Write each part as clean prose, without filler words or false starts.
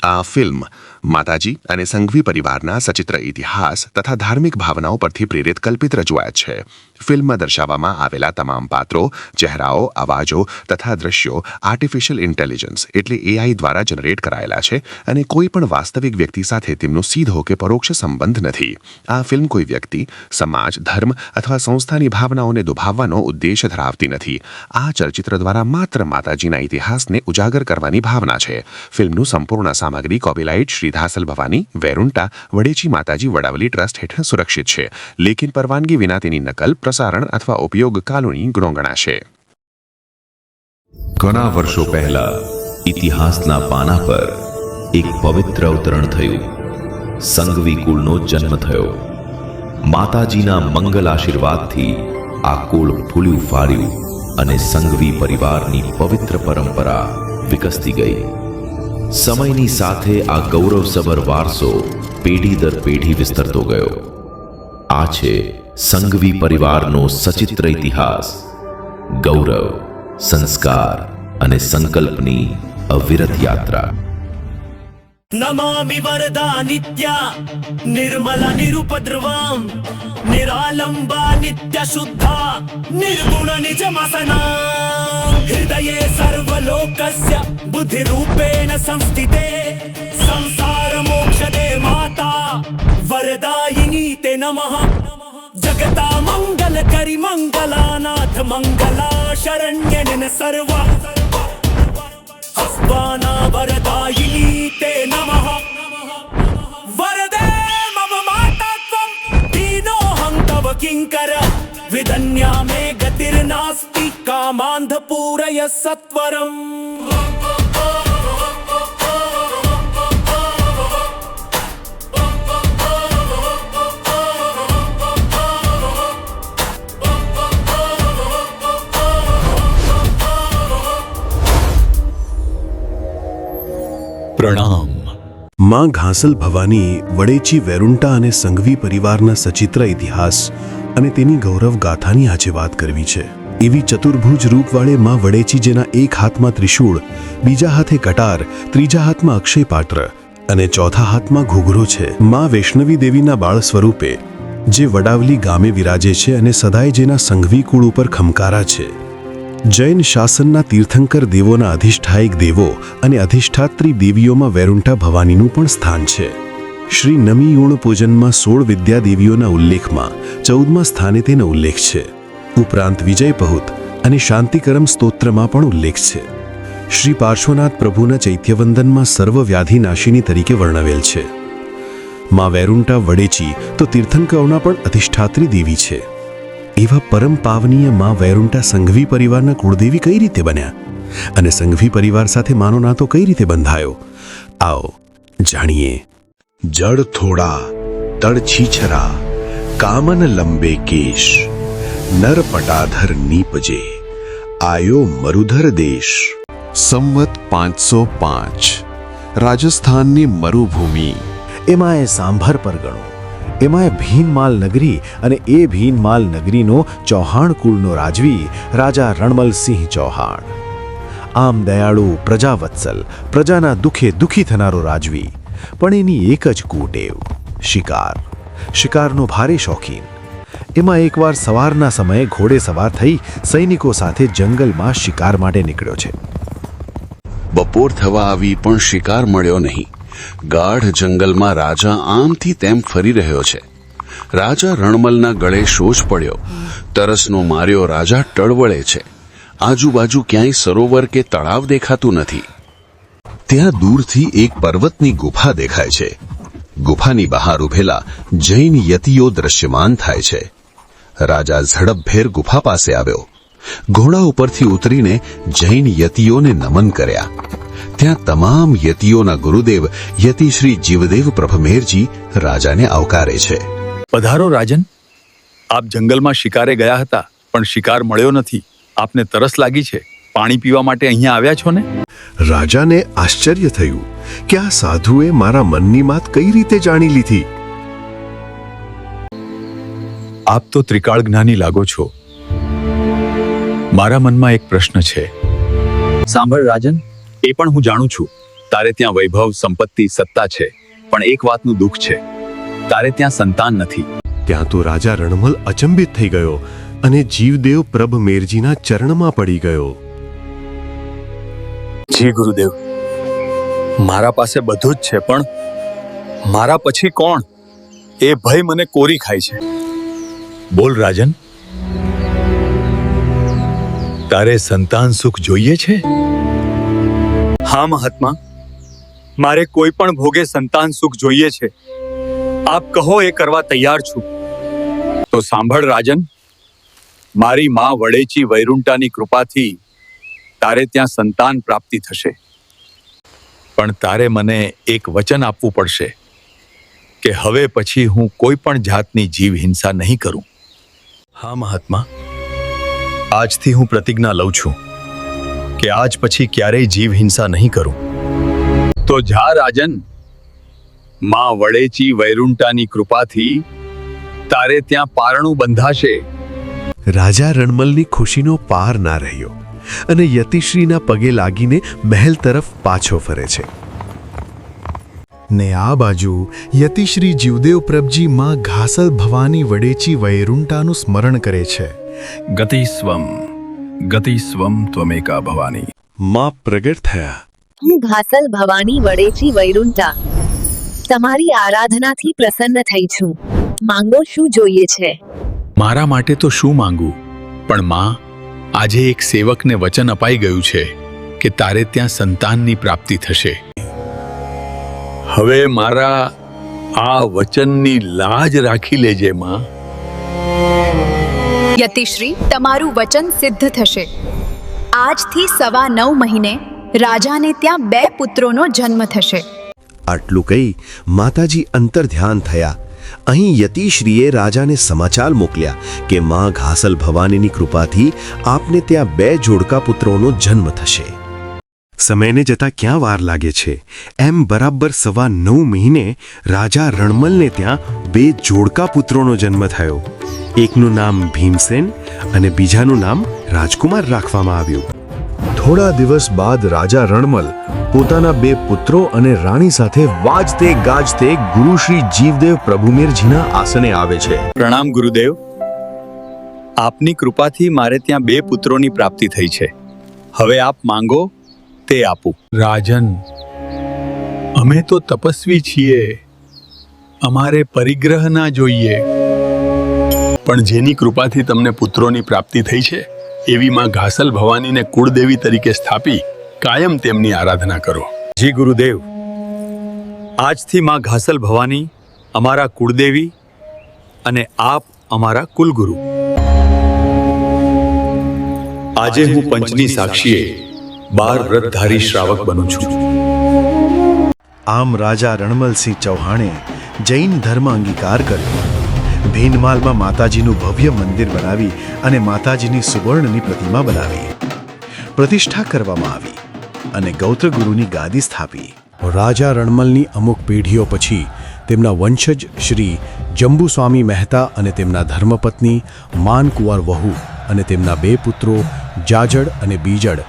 આ ફિલ્મ માતાજી અને સંઘવી પરિવારના સચિત્ર ઇતિહાસ તથા ધાર્મિક ભાવનાઓ પરથી પ્રેરિત કલ્પિત રજૂઆત છે. ફિલ્મમાં દર્શાવવામાં આવેલા તમામ પાત્રો, ચહેરાઓ, અવાજો તથા દ્રશ્યો આર્ટિફિશિયલ ઇન્ટેલિજન્સ એટલે AI દ્વારા જનરેટ કરાયેલા છે અને કોઈ પણ વાસ્તવિક વ્યક્તિ સાથે તેમનો સીધો કે પરોક્ષ સંબંધ નથી. આ ફિલ્મ કોઈ વ્યક્તિ, સમાજ, ધર્મ અથવા સંસ્થાની ભાવનાઓને દુભાવવાનો ઉદ્દેશ ધરાવતી નથી. આ ચલચિત્ર દ્વારા માત્ર માતાજીના ઇતિહાસને ઉજાગર કરવાની ભાવના છે. ફિલ્મનું સંપૂર્ણ સામગ્રી કોપીરાઇટ શ્રી ધાસલ ભવાની, વેરુંટા, વડેચી માતાજી વડાવલી ટ્રસ્ટ હેઠળ સુરક્ષિત છે. લેકિન પરવાનગી વિના તેની નકલ, પ્રસારણ અથવા ઉપયોગ કાનૂની ગુનો ગણાશે. ઘણા વર્ષો પહેલા ઇતિહાસના પાના પર એક પવિત્ર અવતરણ થયું. સંઘવી કુળનો જન્મ થયો. માતાજીના મંગલ આશીર્વાદથી આ કુળ ફૂલ્યું ફાળ્યું અને સંઘવી પરિવારની પવિત્ર પરંપરા વિકસતી ગઈ. સમયની સાથે આ ગૌરવસભર વારસો પેઢી દર પેઢી વિસ્તરતો ગયો. આ છે સંઘવી પરિવારનો સચિત્ર ઇતિહાસ. ગૌરવ, સંસ્કાર અને સંકલ્પની અવિરત યાત્રા. નમામિ વરદા નિત્યા નિર્મલા નિરુપદ્રવામ નિરાલંબા નિત્ય શુદ્ધા નિર્ગુણ નિજમસના હૃદયે સર્વલોકસ્ય બુદ્ધિરૂપેણ સંસ્થિતે સંસાર મોક્ષદે માતા વરદાયિની તે નમઃ. જગતા મંગલ કરી મંગલાનાથ મંગલા શરણ્યન સર્વ હસ્વાના વરદાયિની તે નમઃ. વરદે મમ માતા ત્વં દીનોહં તવ કિંકર વિદન્યા મે ગતિર્નાસ્તિ કામાંધ પૂરય સત્વરમ. પ્રણામ. માં ઘાસલ ભવાની, વડેચી, વેરુંટા અને સંઘવી પરિવારના સચિત્ર ઇતિહાસ અને તેની ગૌરવ ગાથાની આજે વાત કરવી છે. એવી ચતુર્ભુજ રૂપવાળે માં વડેચી, જેના એક હાથમાં ત્રિશૂળ, બીજા હાથે કટાર, ત્રીજા હાથમાં અક્ષય પાત્ર અને ચોથા હાથમાં ઘૂઘરો છે. માં વૈષ્ણવી દેવીના બાળ સ્વરૂપે જે વડાવલી ગામે વિરાજે છે અને સદાય જેના સંઘવી કુળ ઉપર ખમકારા છે. જૈન શાસનના તીર્થંકર દેવોના અધિષ્ઠાયક દેવો અને અધિષ્ઠાત્રી દેવીઓમાં વેરુંટા ભવાનીનું પણ સ્થાન છે. શ્રી નમિયુણ પૂજનમાં 16 વિદ્યા દેવીઓના ઉલ્લેખમાં 14મા સ્થાને તેનો ઉલ્લેખ છે. ઉપરાંત વિજય પહુત અને શાંતિકરમ સ્તોત્રમાં પણ ઉલ્લેખ છે. શ્રી પાર્શ્વનાથ પ્રભુના ચૈત્યવંદનમાં સર્વવ્યાધિનાશિની તરીકે વર્ણવેલ છે. માં વેરુંટા વડેચી તો તીર્થંકરોના પણ અધિષ્ઠાત્રી દેવી છે. એવા પરમ પાવનીય માં વેરુંટા સંઘવી પરિવારના કુળદેવી કઈ રીતે બન્યા અને સંઘવી પરિવાર સાથે માનો નાતો કઈ રીતે બંધાયો? આવો જાણીએ. જળ થોડા તળ છીછરા, કામન લંબે કેશ, નર પટાધર નીપજે, આયો મરુધર દેશ. સંવત 505, રાજસ્થાનની મરુભૂમિ. એમાં એ સાંભર પરગણો, એમાં ભીનમાલ નગરી અને એ ભીનમાલ નગરીનો ચૌહાણ કુળનો રાજવી રાજા રણમલસિંહ ચૌહાણ. આમ દયાળુ, પ્રજાવત્સલ, પ્રજાના દુઃખે દુઃખી થનારો રાજવી, પણ એની એક જ કુટેવ શિકાર. શિકારનો ભારે શોખીન. એમાં એકવાર સવારના સમયે ઘોડે સવાર થઈ સૈનિકો સાથે જંગલમાં શિકાર માટે નીકળ્યો છે. બપોર થવા આવી પણ શિકાર મળ્યો નહીં. ગાઢ જંગલમાં રાજા આમથી તેમ ફરી રહ્યો છે. રાજા રણમલના ગળે શોષ પડ્યો. તરસનો માર્યો રાજા ટળવળે છે. આજુબાજુ ક્યાંય સરોવર કે તળાવ દેખાતું નથી. ત્યાં દૂરથી એક પર્વતની ગુફા દેખાય છે. ગુફાની બહાર ઉભેલા જૈન યતિઓ દ્રશ્યમાન થાય છે. રાજા ઝડપભેર ગુફા પાસે આવ્યો. ઘોડા ઉપરથી ઉતરીને જૈન યતિઓને નમન કર્યા. ત્યાં તમામ યતિઓના ગુરુદેવ યતિ શ્રી જીવદેવ પ્રભમેરજી રાજાને આવકારે છે. પધારો રાજન. આપ જંગલમાં શિકારે ગયા હતા પણ શિકાર મળ્યો નથી. આપને તરસ લાગી છે, પાણી પીવા માટે અહીંયા આવ્યા છો ને? રાજાને આશ્ચર્ય થયું કે આ સાધુએ મારા મનની વાત કઈ રીતે જાણી લીધી. આપ તો ત્રિકાળ જ્ઞાની લાગો છો. મારા મનમાં એક પ્રશ્ન છે. સાંભળ રાજન, એ પણ હું જાણું છું. તારે ત્યાં વૈભવ, સંપત્તિ, સત્તા છે, પણ એક વાતનું દુઃખ છે, તારે ત્યાં સંતાન નથી. ત્યાં તો રાજા રણમલ અચંબિત થઈ ગયો અને જીવદેવ પ્રભ મેરજીના ચરણમાં પડી ગયો. જી ગુરુદેવ, મારા પાસે બધું જ છે, પણ મારા પછી કોણ? એ ભય મને કોરી ખાય છે. બોલ રાજન, તારે સંતાન સુખ જોઈએ છે? હા મહાત્મા, મારે કોઈ પણ ભોગે સંતાન સુખ જોઈએ છે. આપ કહો એ કરવા તૈયાર છું. તો સાંભળ રાજન, મારી માં વડેચી વૈરુંટાની કૃપાથી તારે ત્યાં સંતાન પ્રાપ્તિ થશે. પણ તારે મને એક વચન આપવું પડશે કે હવે પછી હું કોઈ પણ જાતની જીવ હિંસા નહીં કરું. હા મહાત્મા, આજથી હું પ્રતિજ્ઞા લઉં છું કે આજ પછી ક્યારેય જીવ હિંસા નહીં કરું. તો જા રાજન, માં વડેચી વૈરુંટાની કૃપાથી તારે ત્યાં પારણું બંધાશે. રાજા રણમલની ખુશીનો પાર ના રહ્યો અને યતિશ્રીના પગે લાગીને મહેલ તરફ પાછો ફરે છે. ને આ બાજુ યતિશ્રી જીવદેવ પ્રભજી માં ઘાસલ ભવાની વડેચી વૈરુંટાનું સ્મરણ કરે છે. ગતિસ્વમ ત્વમેકા ભવાની. માં પ્રગટ થયા. હું ઘાસલ ભવાની વડેચી વૈરુંટા તમારી આરાધનાથી પ્રસન્ન થઈ છું. માંગો શું જોઈએ છે? મારા માટે તો શું માંગુ, પણ માં, આજે એક સેવકને વચન અપાઈ ગયું છે કે તારે ત્યાં સંતાનની પ્રાપ્તિ થશે. હવે મારા આ વચનની લાજ રાખી લેજે માં. યતિશ્રી, તમારું વચન સિદ્ધ થશે. આજથી 9.25 મહિને રાજાને ત્યાં 2 પુત્રોનો જન્મ થશે. આટલું કહી માતાજી અંતર્ધ્યાન થયા. અહીં યતિશ્રીએ રાજાને સમાચાર મોકલ્યા કે માં ઘાસલ ભવાનીની કૃપાથી આપને ત્યાં 2 જોડકા પુત્રોનો જન્મ થશે. સમયને જતા ક્યાં વાર લાગે છે, એમ બરાબર 9.25 મહિને રાજા રણમલને ત્યાં 2 જોડકા પુત્રોનો જન્મ થયો. એકનું નામ ભીમસેન અને બીજાનું નામ રાજકુમાર રાખવામાં આવ્યું. થોડા દિવસ બાદ રાજા રણમલ પોતાના 2 પુત્રો અને રાણી સાથે વાજતે ગાજતે ગુરુ શ્રી જીવદેવ પ્રભુમેરજીના આસને આવે છે. પ્રણામ ગુરુદેવ. આપની કૃપાથી મારે ત્યાં 2 પુત્રોની પ્રાપ્તિ થઈ છે. હવે આપ માંગો તે આપું. રાજન, અમે તો તપસ્વી છીએ, અમારે પરિગ્રહ ના જોઈએ. પણ જેની કૃપાથી તમને પુત્રોની પ્રાપ્તિ થઈ છે એવી માં ઘાસલ ભવાનીને કુળદેવી તરીકે સ્થાપી કાયમ તેમની આરાધના કરો. જી ગુરુદેવ, આજથી માં ઘાસલ ભવાની અમારા કુળદેવી અને આપ અમારા કુલગુરુ. આજે હું પંચની સાક્ષીએ 12 વ્રતધારી શ્રાવક બનું છું. આમ રાજા રણમલસિંહ ચૌહાણે જૈન ધર્મ અંગીકાર કર્યો. ભીનમાલમાં માતાજીનું ભવ્ય મંદિર બનાવી અને માતાજીની સુવર્ણની પ્રતિમા બનાવી, પ્રતિષ્ઠા કરવામાં આવી અને ગૌત્ર ગુરુની ગાદી સ્થાપી. રાજા રણમલની અમુક પેઢીઓ પછી તેમના વંશજ શ્રી જંબુસ્વામી મહેતા અને તેમના ધર્મપત્ની માનકુંવર વહુ અને તેમના 2 પુત્રો જાજડ અને બીજડ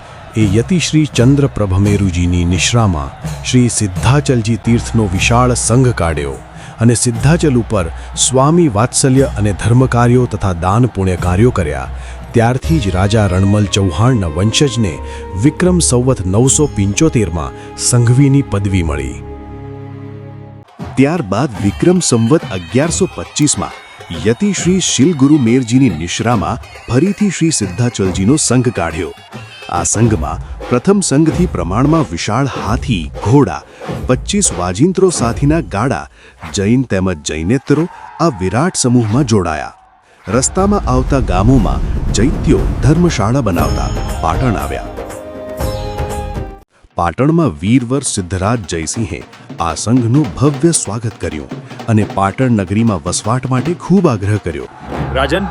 એ યતિશ્રી ચંદ્ર પ્રભમેરુજીની નિશ્રામાં શ્રી સિદ્ધાચલજી તીર્થનો વિશાળ સંઘ કાઢ્યો અને સિદ્ધાચલ ઉપર સ્વામી વાત્સલ્ય અને ધર્મકાર્યો તથા દાન પુણ્ય કાર્યો કર્યા. ત્યારથી જ રાજા રણમલ ચૌહાણના વંશજને વિક્રમ સંવત 975માં સંઘવીની પદવી મળી. ત્યારબાદ વિક્રમ સંવત 1125માં યતિ શ્રી શિલગુરુ મેરજીની નિશ્રામાં ફરીથી શ્રી સિદ્ધાચલજીનો સંઘ કાઢ્યો. આ સંઘમાં પ્રથમ સંઘથી પ્રમાણમાં વિશાળ હાથી, ઘોડા, 25 વાજિંત્રો સાથીના ગાડા, જૈન તેમજ જૈનેતરો આ વિરાટ સમૂહમાં જોડાયા. રસ્તામાં આવતા ગામોમાં ચૈત્યો ધર્મશાળા બનાવતા પાટણ આવ્યા. પાટણમાં વીરવર સિદ્ધરાજ જયસિંહે આ સંઘનું ભવ્ય સ્વાગત કર્યું અને પાટણ નગરીમાં વસવાટ માટે ખૂબ આગ્રહ કર્યો. રાજન,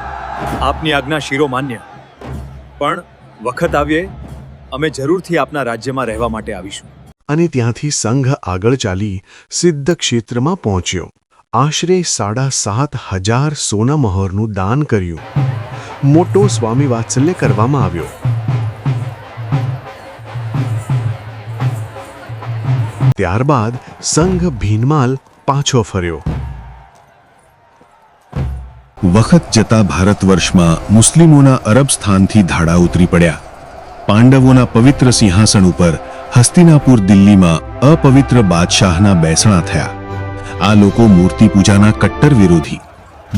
આપની આજ્ઞા શિરોમાન્ય, પણ વખત આવીએ અમે જરૂરથી આપના રાજ્યમાં રહેવા માટે આવીશું. અને ત્યાંથી સંઘ આગળ ચાલી સિદ્ધ ક્ષેત્રમાં પહોંચ્યો. આશરે 7,500 સોના મહોરનું દાન કર્યું. મોટો સ્વામી વાત્સલ્ય કરવામાં આવ્યો. ત્યારબાદ સંઘ ભીનમાલ પાછો ફર્યો. વખત જતા ભારત વર્ષમાં મુસ્લિમોના અરબ સ્થાનથી ધાડા ઉતરી પડ્યા. પાંડવોના પવિત્ર સિંહાસન ઉપર હસ્તિનાપુર દિલ્હીમાં અપવિત્ર બાદશાહના બેસણા થયા. આ લોકો મૂર્તિ પૂજાના કટ્ટર વિરોધી,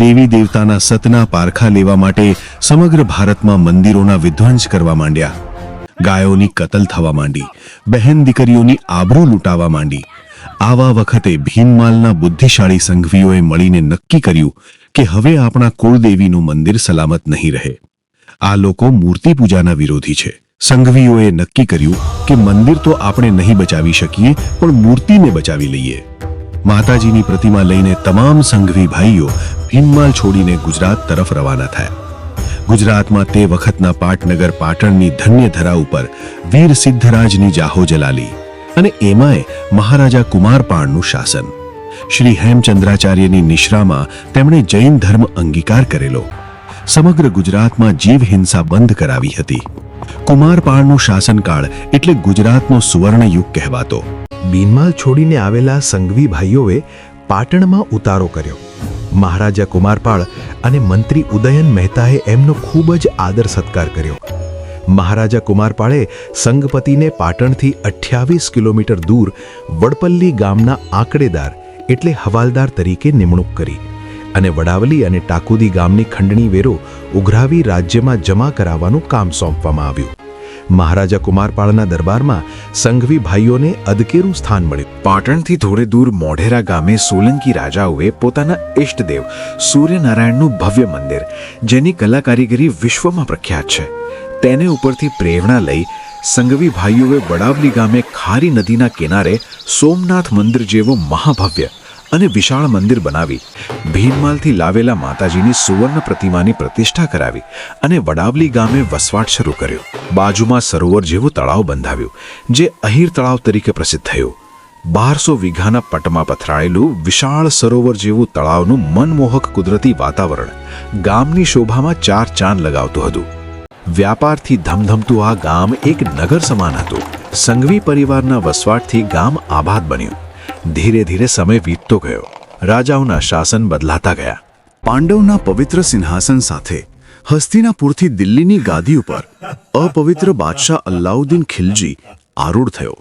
દેવી દેવતાના સતના પારખા લેવા માટે સમગ્ર ભારતમાં મંદિરોના વિધ્વંસ કરવા માંડ્યા. ગાયોની કતલ થવા માંડી, બહેન દીકરીઓની આબરૂ લૂંટાવા માંડી. આવા વખતે ભીનમાલના બુદ્ધિશાળી સંઘવીઓએ મળીને નક્કી કર્યું કે હવે આપણા કુળદેવીનું મંદિર સલામત નહીં રહે. આ લોકો મૂર્તિ પૂજાના વિરોધી છે. સંઘવીઓએ નક્કી કર્યું કે મંદિર તો આપણે નહીં બચાવી શકીએ, પણ મૂર્તિને બચાવી લઈએ. માતાજીની પ્રતિમા લઈને તમામ સંઘવી ભાઈઓ ભીનમાલ છોડીને ગુજરાત તરફ રવાના થયા. ગુજરાતમાં તે વખતના પાટનગર પાટણની ધન્ય ધરા ઉપર વીર સિદ્ધરાજની જાહો જલાલી અને એમાંય મહારાજા કુમારપાળનું શાસન. શ્રી હેમચંદ્રાચાર્યની નિશ્રામાં તેમણે જૈન ધર્મ અંગીકાર કરેલો. સમગ્ર ગુજરાતમાં જીવ હિંસા બંધ કરાવી હતી. કુમારપાળનો શાસનકાળ એટલે ગુજરાતનો સુવર્ણ યુગ કહેવાતો. ભીનમાલ છોડીને આવેલા સંઘવી ભાઈઓએ પાટણમાં ઉતારો કર્યો. મહારાજા કુમારપાળ અને મંત્રી ઉદયન મહેતાએ એમનો ખૂબ જ આદર સત્કાર કર્યો. મહારાજા કુમારપાળે સંઘપતિને પાટણથી 28 કિલોમીટર દૂર વડપલ્લી ગામના આંકડેદાર એટલે હવાલદાર તરીકે નિમણૂક કરી અને વડાવલી અને ટાકુદી ગામની ખંડણી વેરો ઉઘરાવી રાજ્યમાં જમા કરાવવાનું કામ સોંપવામાં આવ્યું. મહારાજા કુમારપાળના દરબારમાં સંઘવી ભાઈઓને અદકેરું સ્થાન મળ્યું. પાટણથી થોડે દૂર મોઢેરા ગામે સોલંકી રાજાઓએ પોતાના ઇષ્ટદેવ સૂર્યનારાયણનું ભવ્ય મંદિર, જેની કલા કારીગરી વિશ્વમાં પ્રખ્યાત છે, તેને ઉપરથી પ્રેરણા લઈ સંઘવી ભાઈઓએ વડાવલી ગામે ખારી નદીના કિનારે સોમનાથ મંદિર જેવો મહાભવ્ય અને વિશાળ મંદિર બનાવી ભીનમાલથી લાવેલા માતાજીની સુવર્ણ પ્રતિમાની પ્રતિષ્ઠા કરાવી અને વડાવલી ગામે વસવાટ શરૂ કર્યો. બાજુમાં સરોવર જેવું તળાવ બંધાવ્યું, જે અહીર તળાવ તરીકે પ્રસિદ્ધ થયું. 1200 વીઘાના પટમાં પથરાયેલું વિશાળ સરોવર જેવું તળાવનું મનમોહક કુદરતી વાતાવરણ ગામની શોભામાં 4 ચાંદ લગાવતું હતું. વ્યાપારથી ધમધમતું આ ગામ એક નગર સમાન હતું. સંઘવી પરિવારના વસવાટથી ગામ આબાદ બન્યું. ધીરે ધીરે સમય વીતતો ગયો. રાજાઓના શાસન બદલાતા ગયા. પાંડવના પવિત્ર સિંહાસન સાથે હસ્તિનાપુરથી દિલ્હીની ગાદી ઉપર અપવિત્ર બાદશાહ અલ્લાઉદ્દીન ખિલજી આરૂઢ થયો.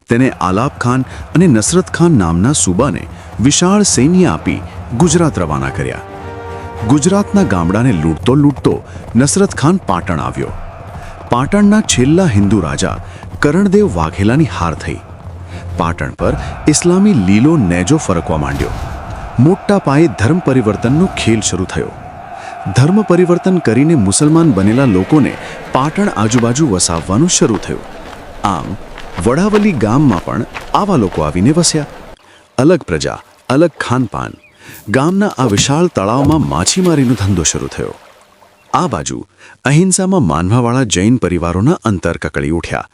તેને આલાપ ખાન અને નસરત ખાન નામના સૂબાને વિશાળ સૈન્ય આપી ગુજરાત રવાના કર્યા. ગુજરાતના ગામડાને લૂંટતો લૂંટતો નસરત ખાન પાટણ આવ્યો. પાટણના છેલ્લા હિન્દુ રાજા કરણદેવ વાઘેલાની હાર થઈ. પાટણ પર ઇસ્લામી લીલો નેજો ફરકવા માંડ્યો. મોટા પાયે ધર્મ પરિવર્તનનો ખેલ શરૂ થયો. ધર્મ પરિવર્તન કરીને મુસલમાન બનેલા લોકોને પાટણ આજુબાજુ વસાવવાનું શરૂ થયું. આમ વડાવલી ગામમાં પણ આવા લોકો આવીને વસ્યા. અલગ પ્રજા, અલગ ખાનપાન. ગામના આ વિશાળ તળાવમાં માછીમારીનો ધંધો શરૂ થયો. આ બાજુ અહિંસામાં માનવાવાળા જૈન પરિવારોના અંતર કકળી ઉઠ્યા.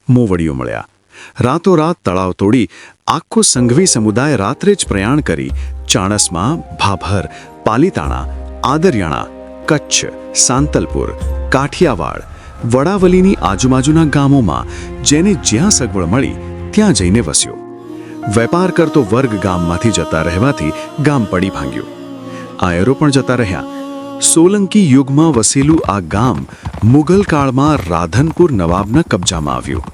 મોવડીઓ મળ્યા. રાતોરાત તળાવ તોડી આખો સંઘવી સમુદાય રાત્રે જ પ્રયાણ કરી ચાણસમા, ભાભર, પાલીતાણા, આદરિયાણા, કચ્છ, સાંતલપુર, કાઠિયાવાડ, વડાવલીની આજુબાજુના ગામોમાં જેને જ્યાં સગવડ મળી ત્યાં જઈને વસ્યો. વેપાર કરતો વર્ગ ગામમાંથી જતા રહેવાથી ગામ પડી ભાંગ્યું. આયરો પણ જતા રહ્યા. સોલંકી યુગમાં વસેલું આ ગામ મુગલ કાળમાં રાધનપુર નવાબના કબજામાં આવ્યું.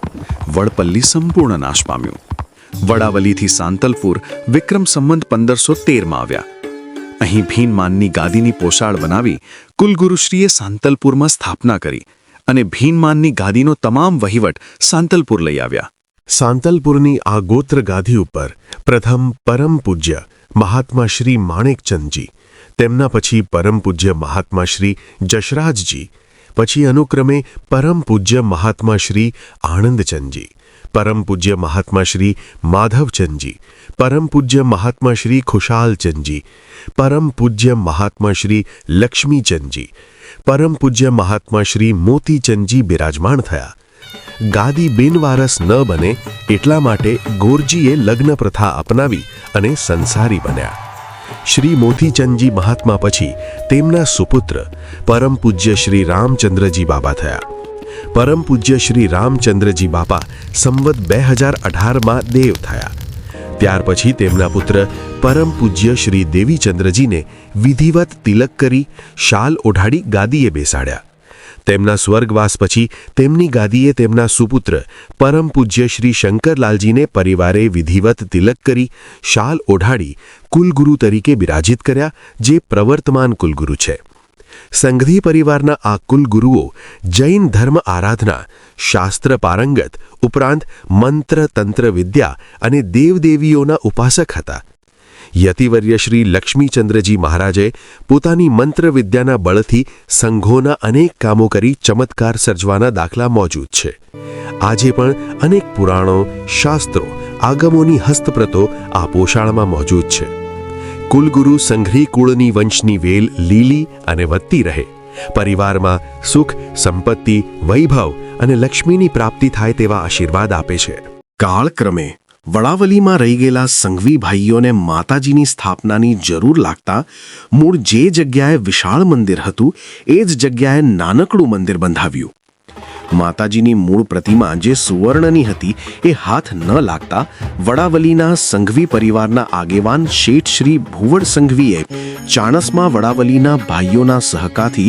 વડપલ્લી સંપૂર્ણ નાશ પામ્યું. વડાવલીથી સાંતલપુર વિક્રમ સંવંત 1513માં આવ્યા. અહીં ભીનમાનની ગાદીની પોશાળ બનાવી કુલગુરુશ્રીએ સાંતલપુરમાં સ્થાપના કરી અને ભીનમાનની ગાદીનો તમામ વહીવટ સાંતલપુર લઈ આવ્યા. સાંતલપુરની આ ગોત્ર ગાદી ઉપર પ્રથમ પરમ પૂજ્ય મહાત્મા શ્રી માણેકચંદજી, તેમના પછી પરમ પૂજ્ય મહાત્મા શ્રી જશરાજજી, પછી અનુક્રમે પરમ પૂજ્ય મહાત્મા શ્રી આનંદચંદજી, પરમ પૂજ્ય મહાત્મા શ્રી માધવચંદજી, પરમ પૂજ્ય મહાત્મા શ્રી ખુશાલચંદજી, પરમ પૂજ્ય મહાત્મા શ્રી લક્ષ્મીચંદજી, પરમ પૂજ્ય મહાત્મા શ્રી મોતીચંદજી બિરાજમાન થયા. ગાદી બિનવારસ ન બને એટલા માટે ગોરજીએ લગ્ન પ્રથા અપનાવી અને સંસારી બન્યા. શ્રી મોતીચંદજી મહાત્મા પછી તેમના સુપુત્ર પરમ પૂજ્ય શ્રી રામચંદ્રજી બાબા થયા. પરમ પૂજ્ય શ્રી રામચંદ્રજી બાપા સંવત 2018માં દેવ થયા. ત્યાર પછી તેમના પુત્ર પરમ પૂજ્ય શ્રી દેવીચંદ્રજીને વિધિવત તિલક કરી શાલ ઓઢાડી ગાદીએ બેસાડ્યા. તેમના સ્વર્ગવાસ પછી તેમની ગાદીએ તેમના સુપુત્ર પરમ પૂજ્ય શ્રી શંકરલાલજીને પરિવારે વિધિવત તિલક કરી શાલ ઓઢાડી કુલગુરુ તરીકે બિરાજિત કર્યા, જે પ્રવર્તમાન કુલગુરુ છે. સંઘવી પરિવારના આ કુલગુરુઓ જૈન ધર્મ આરાધના, શાસ્ત્ર પારંગત ઉપરાંત મંત્ર તંત્ર વિદ્યા અને દેવદેવીઓના ઉપાસક હતા. યતિવર્ય શ્રી લક્ષ્મીચંદ્રજી મહારાજે પોતાની મંત્ર વિદ્યાના બળથી સંઘોના અનેક કામો કરી ચમત્કાર સર્જવાના દાખલા મોજૂદ છે. આજે પણ અનેક પુરાણો, શાસ્ત્રો, આગમોની હસ્તપ્રતો આ પોશાળમાં મોજૂદ છે. કુલગુરુ સંઘરી કુળની વંશની વેલ લીલી અને વધતી રહે, પરિવારમાં સુખ, સંપત્તિ, વૈભવ અને લક્ષ્મીની પ્રાપ્તિ થાય તેવા આશીર્વાદ આપે છે. કાળક્રમે વડાવલીમાં રહી ગયેલા સંઘવી ભાઈઓને માતાજીની સ્થાપનાની જરૂર લાગતા મૂળ જે જગ્યાએ વિશાળ મંદિર હતું એ જ જગ્યાએ નાનકડું મંદિર બંધાવ્યું. માતાજીની મૂળ પ્રતિમા જે સુવર્ણની હતી એ હાથ ન લાગતા વડાવલીના સંઘવી પરિવારના આગેવાન શેઠ શ્રી ભુવડ સંઘવીએ ચાણસમાં વડાવલીના ભાઈઓના સહકારથી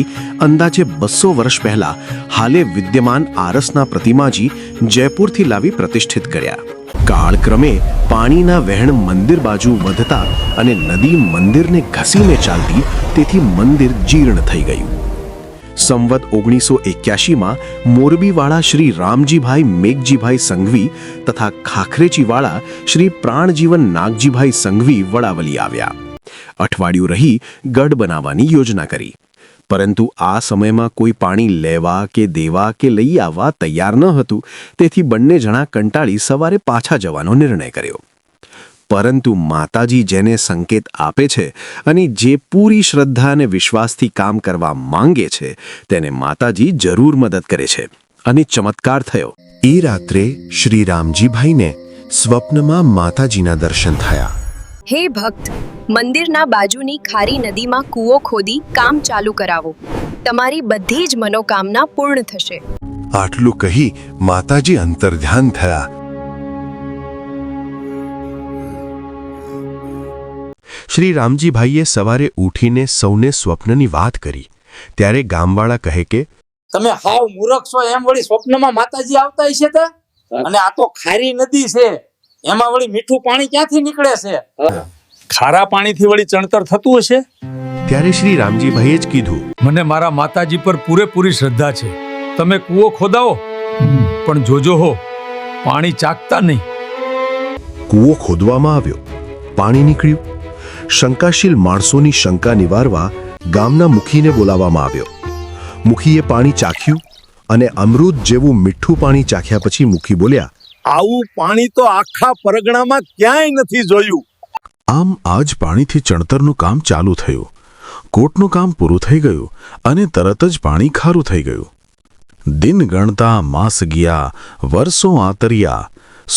અંદાજે 200 વર્ષ પહેલા હાલે વિદ્યમાન આરસના પ્રતિમાજી જયપુરથી લાવી પ્રતિષ્ઠિત કર્યા. કાળક્રમે પાણીના વહેણ મંદિર બાજુ વધતા અને નદી મંદિરને ઘસીને ચાલતી, તેથી મંદિર જીર્ણ થઈ ગયું. સંવત 1981માં મોરબીવાળા શ્રી રામજીભાઈ મેઘજીભાઈ સંઘવી તથા ખાખરેચીવાળા શ્રી પ્રાણજીવન નાગજીભાઈ સંઘવી વડાવલી આવ્યા. અઠવાડિયું રહી ગઢ બનાવવાની યોજના કરી, પરંતુ આ સમયમાં કોઈ પાણી લેવા કે દેવા કે લઈ આવવા તૈયાર ન હતું. તેથી બંને જણા કંટાળી સવારે પાછા જવાનો નિર્ણય કર્યો. પરંતુ માતાજી જેને સંકેત આપે છે અને જે પૂરી શ્રદ્ધા અને વિશ્વાસથી કામ કરવા માંગે છે તેને માતાજી જરૂર મદદ કરે છે, અને ચમત્કાર થયો. એ રાત્રે શ્રી રામજીભાઈને સ્વપ્નમાં માતાજીના દર્શન થયા. હે ભક્ત, મંદિરના બાજુની ખારી નદીમાં કૂવો ખોદી કામ ચાલુ કરાવો. તમારી બધી જ મનોકામના પૂર્ણ થશે. આટલું કહી માતાજી અંતર્ધ્યાન થયા. શ્રી રામજીભાઈએ સવારે ઉઠીને સૌને સ્વપ્નની વાત કરી. ત્યારે ગામવાળા કહે કે તમે હાવ મૂર્ખ છો એમ વળી સ્વપ્નમાં માતાજી આવતા હશે તે? અને આ તો ખારી નદી છે, એમાં વળી મીઠું પાણી ક્યાંથી નીકળે છે? ખારા પાણીથી વળી ચણતર થતું હશે. ત્યારે શ્રી રામજીભાઈએ જ કીધું, મને મારા માતાજી પર પૂરેપૂરી શ્રદ્ધા છે. તમે કૂવો ખોદાવો, પણ જોજો હો પાણી ચાકતા નહીં. કૂવો ખોદવામાં આવ્યો, પાણી નીકળ્યું. શંકાશીલ માણસોની શંકા નિવારવા ગામના મુખીને બોલાવવામાં આવ્યો. મુખીએ પાણી ચાખ્યું અને અમૃત જેવું મીઠું પાણી ચાખ્યા પછી મુખી બોલ્યા, આવું પાણી તો આખા પરગણામાં ક્યાંય નથી જોયું. આમ આજ પાણીથી ચણતરનું કામ ચાલુ થયું. કોટનું કામ પૂરું થઈ ગયું અને તરત જ પાણી ખારું થઈ ગયું. દિન ગણતા માસ ગયા, વર્ષો આતર્યા,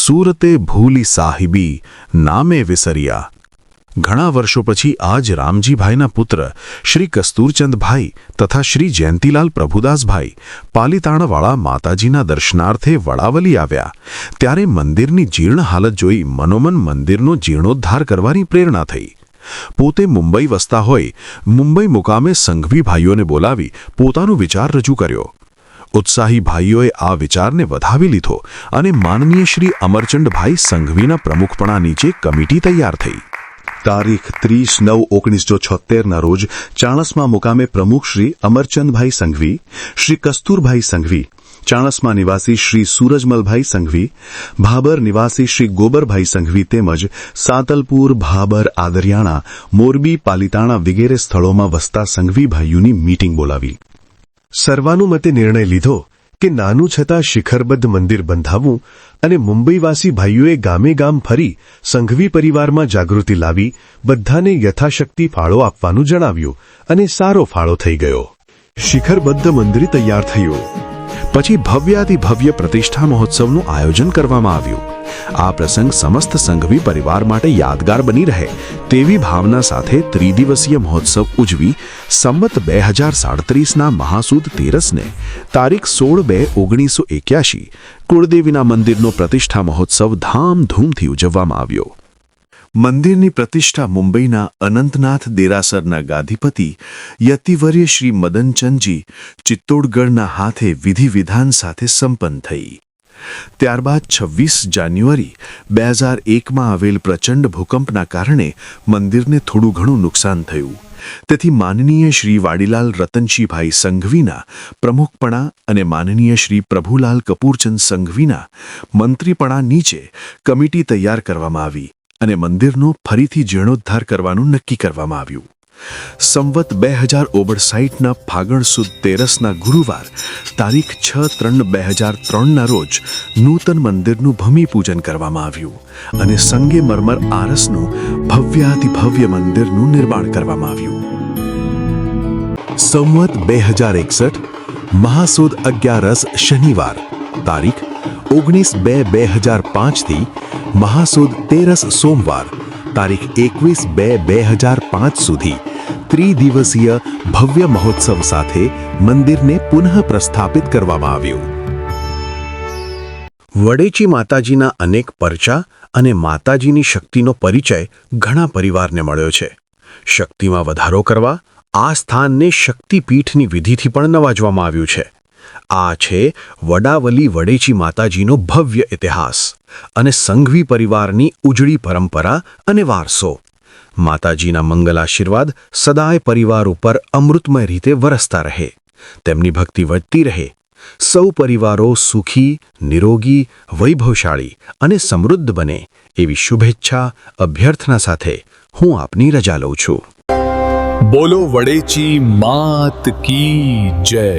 સુરતે ભૂલી સાહિબી, નામે વિસર્યા. ઘણા વર્ષો પછી આજ રામજીભાઈના પુત્ર શ્રી કસ્તુરચંદભાઈ તથા શ્રી જયંતીલાલ પ્રભુદાસભાઈ પાલીતાણાવાળા માતાજીના દર્શનાર્થે વડાવલી આવ્યા. ત્યારે મંદિરની જીર્ણ હાલત જોઈ મનોમન મંદિરનો જીર્ણોદ્ધાર કરવાની પ્રેરણા થઈ. પોતે મુંબઈ વસતા હોય મુંબઈ મુકામે સંઘવી ભાઈઓને બોલાવી પોતાનો વિચાર રજૂ કર્યો. ઉત્સાહી ભાઈઓએ આ વિચારને વધાવી લીધો અને માનનીય શ્રી અમરચંદભાઈ સંઘવીના પ્રમુખપણા નીચે કમિટી તૈયાર થઈ. તારીખ 30/9/1976ના રોજ ચાણસમા મુકામે પ્રમુખ શ્રી અમરચંદભાઈ સંઘવી, શ્રી કસ્તુરભાઈ સંઘવી, ચાણસમા નિવાસી શ્રી સૂરજમલભાઈ સંઘવી, ભાબર નિવાસી શ્રી ગોબરભાઈ સંઘવી તેમજ સાતલપુર, ભાબર, આદરિયાણા, મોરબી, પાલીતાણા વગેરે સ્થળોમાં વસતા સંઘવી ભાઈઓની મીટિંગ બોલાવી. સર્વાનુમતે નિર્ણય લીધો કે નાનું છતાં શિખરબદ્ધ મંદિર બંધાવવું અને મુંબઈવાસી ભાઈઓએ ગામે ગામ ફરી સંઘવી પરિવારમાં જાગૃતિ લાવી બધાને યથાશક્તિ ફાળો આપવાનું જણાવ્યું અને સારો ફાળો થઈ ગયો. શિખરબદ્ધ મંદિર તૈયાર થયું. પછી ભવ્યાતિ ભવ્ય પ્રતિષ્ઠા મહોત્સવનું આયોજન કરવામાં આવ્યું. આ પ્રસંગ સમસ્ત સંઘવી પરિવાર માટે યાદગાર બની રહે તેવી ભાવના સાથે ત્રિદિવસીય મહોત્સવ ઉજવી સંવત 2037ના મહાસુદ તેરસને તારીખ 16/2/1981 કુળદેવીના મંદિરનો પ્રતિષ્ઠા મહોત્સવ ધામધૂમથી ઉજવવામાં આવ્યો. મંદિરની પ્રતિષ્ઠા મુંબઈના અનંતનાથ દેરાસરના ગાદીપતિ યતિવર્ય શ્રી મદનચંદજી ચિત્તોડગઢના હાથે વિધિ વિધાન સાથે સંપન્ન થઈ. ત્યારબાદ 26 જાન્યુઆરી 2001માં આવેલ પ્રચંડ ભૂકંપના કારણે મંદિરને થોડું ઘણું નુકસાન થયું. તેથી માનનીય શ્રી વાડીલાલ રતનજીભાઈ સંઘવીના પ્રમુખપણા અને માનનીય શ્રી પ્રભુલાલ કપૂરચંદ સંઘવીના મંત્રીપણા નીચે કમિટી તૈયાર કરવામાં આવી અને મંદિરનો ફરીથી જીર્ણોદ્ધાર કરવાનું નક્કી કરવામાં આવ્યું. સંવત 2059ના ફાગણ સુદ તેરસના ગુરુવાર તારીખ 6/3/2003ના રોજ નૂતન મંદિરનું ભૂમિપૂજન કરવામાં આવ્યું અને સંગે મરમર આરસનું ભવ્યાતિભવ્ય મંદિરનું નિર્માણ કરવામાં આવ્યું. સંવત 2061 મહાસુદ 11 શનિવાર તારીખ 19/2/2005થી મહાસુદ 13 સોમવાર તારીખ 21/2/2005 સુધી ત્રિદિવસીય ભવ્ય મહોત્સવ સાથે મંદિરને પુનઃ પ્રસ્થાપિત કરવામાં આવ્યું. વડેચી માતાજીના અનેક પરચા અને માતાજીની શક્તિનો પરિચય ઘણા પરિવારને મળ્યો છે. શક્તિમાં વધારો કરવા આ સ્થાનને શક્તિપીઠની વિધિથી પણ નવાજવામાં આવ્યું છે. આ છે વડાવલી વડેચી માતાજીનો ભવ્ય ઇતિહાસ અને સંઘવી પરિવારની ઉજળી પરંપરા અને વારસો. માતાજીના મંગલ આશીર્વાદ સદાય પરિવાર ઉપર અમૃતમય રીતે વરસતા રહે, તેમની ભક્તિ વધતી રહે, સૌ પરિવારો સુખી, નિરોગી, વૈભવશાળી અને સમૃદ્ધ બને એવી શુભેચ્છા અભ્યર્થના સાથે હું આપની રજા લઉં છું. બોલો વડેચી માત કી જય.